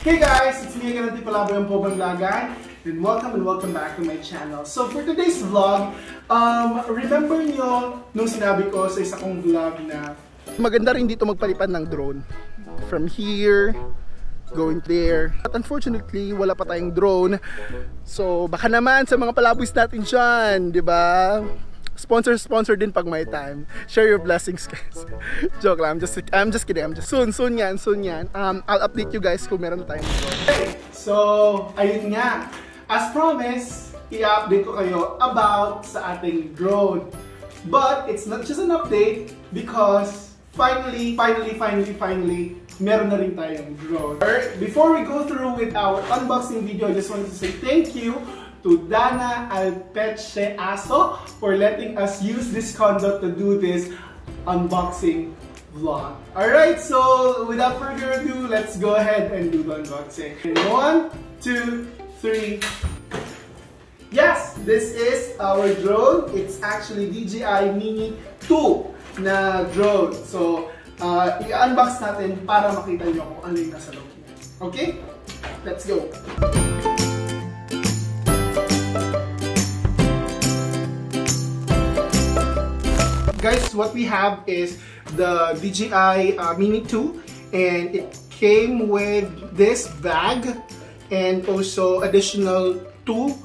Hey guys, it's me again, Antuy, Pobreng Laagan, and welcome back to my channel. So for today's vlog, remember nyo nung sinabi ko sa isa kong vlog na maganda rin dito magpalipad ng drone. From here, going there. But unfortunately, wala pa tayong drone. So baka naman sa mga palaboys natin dyan, di ba? Sponsor din pag may time. Share your blessings, guys. Joke lang, I'm just kidding. Soon yan. I'll update you guys kung meron na tayong drone. Okay, so ayun nga. As promised, i-update ko kayo about sa ating drone. But it's not just an update because finally, meron na rin tayong drone. Before we go through with our unboxing video, I just wanted to say thank you to Dana Alpeche Aso for letting us use this condo to do this unboxing vlog. Alright, so without further ado, let's go ahead and do the unboxing. 1, 2, 3. Yes, this is our drone. It's actually DJI Mini 2 na drone. So, i-unbox natin para makita nyo kung ano yung nasa loob niya. Okay? Let's go! Guys, what we have is the DJI Mini 2, and it came with this bag and also additional 2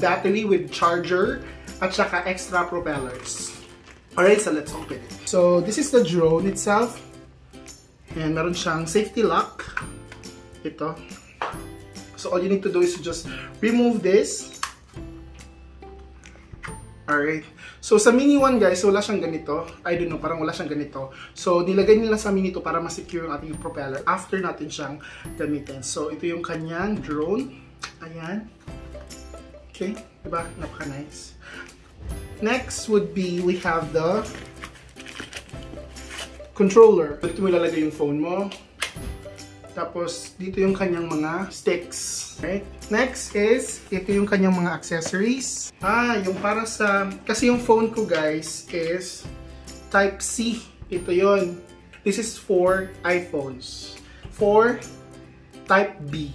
battery with charger at saka extra propellers. Alright, so let's open it. So this is the drone itself, and meron siyang safety lock. Ito. So all you need to do is to just remove this. Alright. So sa Mini 1 guys, wala siyang ganito. I don't know, parang wala siyang ganito. So nilagay nila sa Mini 2 para ma-secure yung ating propeller after natin siyang gamitin. So ito yung kanyang drone. Ayan. Okay, diba? Napaka-nice. Next would be, we have the controller. Dito mo ilalagay yung phone mo. Tapos dito yung kanyang mga sticks. Right? Next is, ito yung kanyang mga accessories. Yung para sa, kasi yung phone ko guys is Type-C. Ito yon. This is for iPhones. For Type-B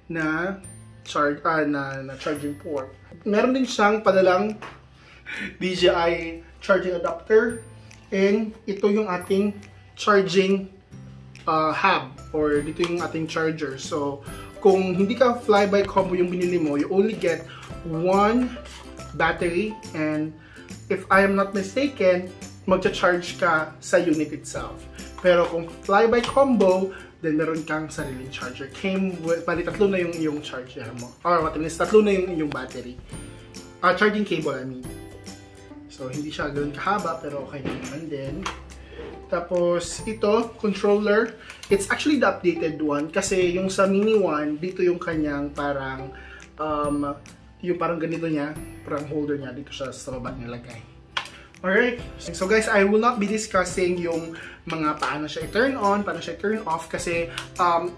na charging port. Meron din siyang padalang DJI charging adapter. And ito yung ating charging hub, or dito yung ating charger. So kung hindi ka flyby combo yung binili mo, you only get 1 battery, and if I am not mistaken, magcha-charge ka sa unit itself. Pero kung flyby combo, then meron kang sariling charger. Came with, bali tatlo na yung charger mo. Or what is, tatlo na yung battery. Charging cable, I mean. So hindi siya ganoon kahaba, pero okay naman din. Tapos ito, controller. It's actually the updated one kasi yung sa Mini 1, dito yung kanyang parang yung parang ganito niya, parang holder niya, dito siya sa baba nilagay. Alright, so guys, I will not be discussing yung mga paano siya i-turn on, paano siya i-turn off kasi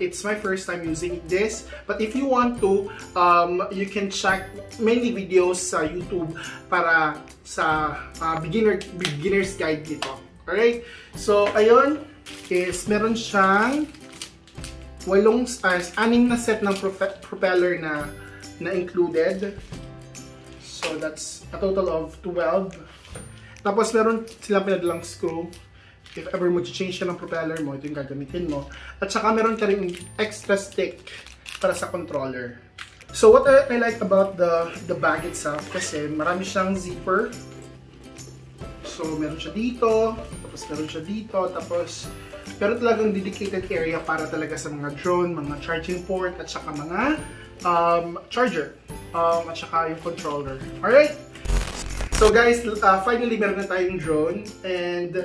it's my first time using this. But if you want to, you can check many videos sa YouTube para sa beginner's guide dito. Alright, so ayun is meron siyang 6 na set ng propeller na included. So that's a total of 12. Tapos meron silang pinadalang screw. If ever mo change siya ng propeller mo, ito yung gagamitin mo. At saka meron ka rin extra stick para sa controller. So what I like about the bag itself, kasi marami siyang zipper. So meron siya dito, tapos meron siya dito, tapos meron talagang dedicated area para talaga sa mga drone, mga charging port, at saka mga charger, at saka yung controller. Alright? So guys, finally meron na tayong drone, and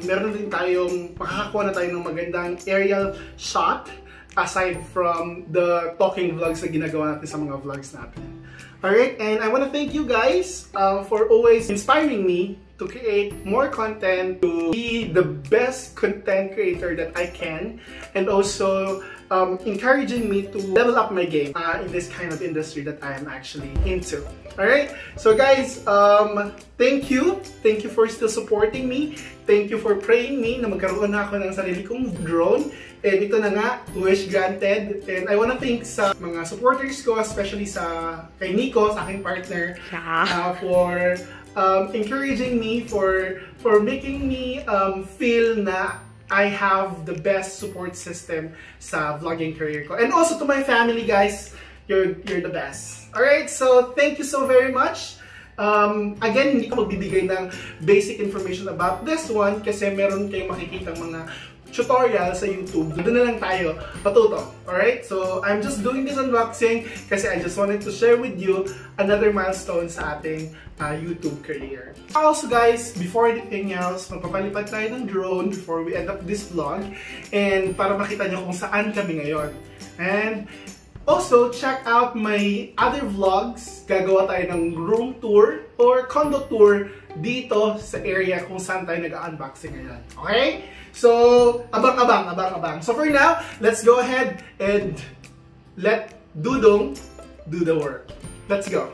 meron din tayong, makakakuha na tayo ng magandang aerial shot aside from the talking vlogs na ginagawa natin sa mga vlogs natin. Alright, and I want to thank you guys for always inspiring me to create more content, to be the best content creator that I can, and also encouraging me to level up my game in this kind of industry that I am actually into. Alright, so guys, thank you for still supporting me. Thank you for praying me na magkaroon na ako ng sarili kong drone. And ito na nga, wish granted. And I wanna thank sa mga supporters ko, especially kay Nico, sa aking partner, for encouraging me, for making me feel na I have the best support system sa vlogging career ko. And also to my family, guys, you're the best. Alright, so thank you so very much. Again, hindi ko magbibigay ng basic information about this one kasi meron kayong makikita mga tutorial sa YouTube. Doon na lang tayo patuto. Alright? So, I'm just doing this unboxing kasi I just wanted to share with you another milestone sa ating YouTube career. Also guys, before anything else, magpapalipad tayo ng drone before we end up this vlog and para makita nyo kung saan kami ngayon. And also, check out my other vlogs. Gagawa tayo ng room tour or condo tour dito sa area kung saan tayo nag-unboxing ngayon. Okay? So, abang-abang. So for now, let's go ahead and let Dudong do the work. Let's go.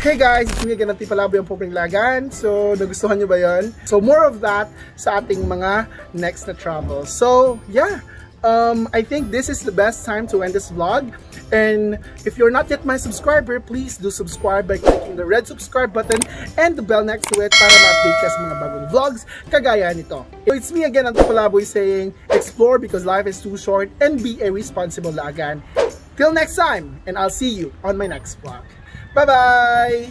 Hey guys, it's me again, Antuy Palaboy ang Pobreng Laagan. So, nagustuhan nyo ba yun? So, more of that sa ating mga next na travel. So, yeah. I think this is the best time to end this vlog. And if you're not yet my subscriber, please do subscribe by clicking the red subscribe button and the bell next to it para ma-update ka sa mga bagong vlogs kagaya nito. So, it's me again, Antuy Palaboy, saying, explore because life is too short and be a responsible Laagan. Till next time, and I'll see you on my next vlog. Bye-bye!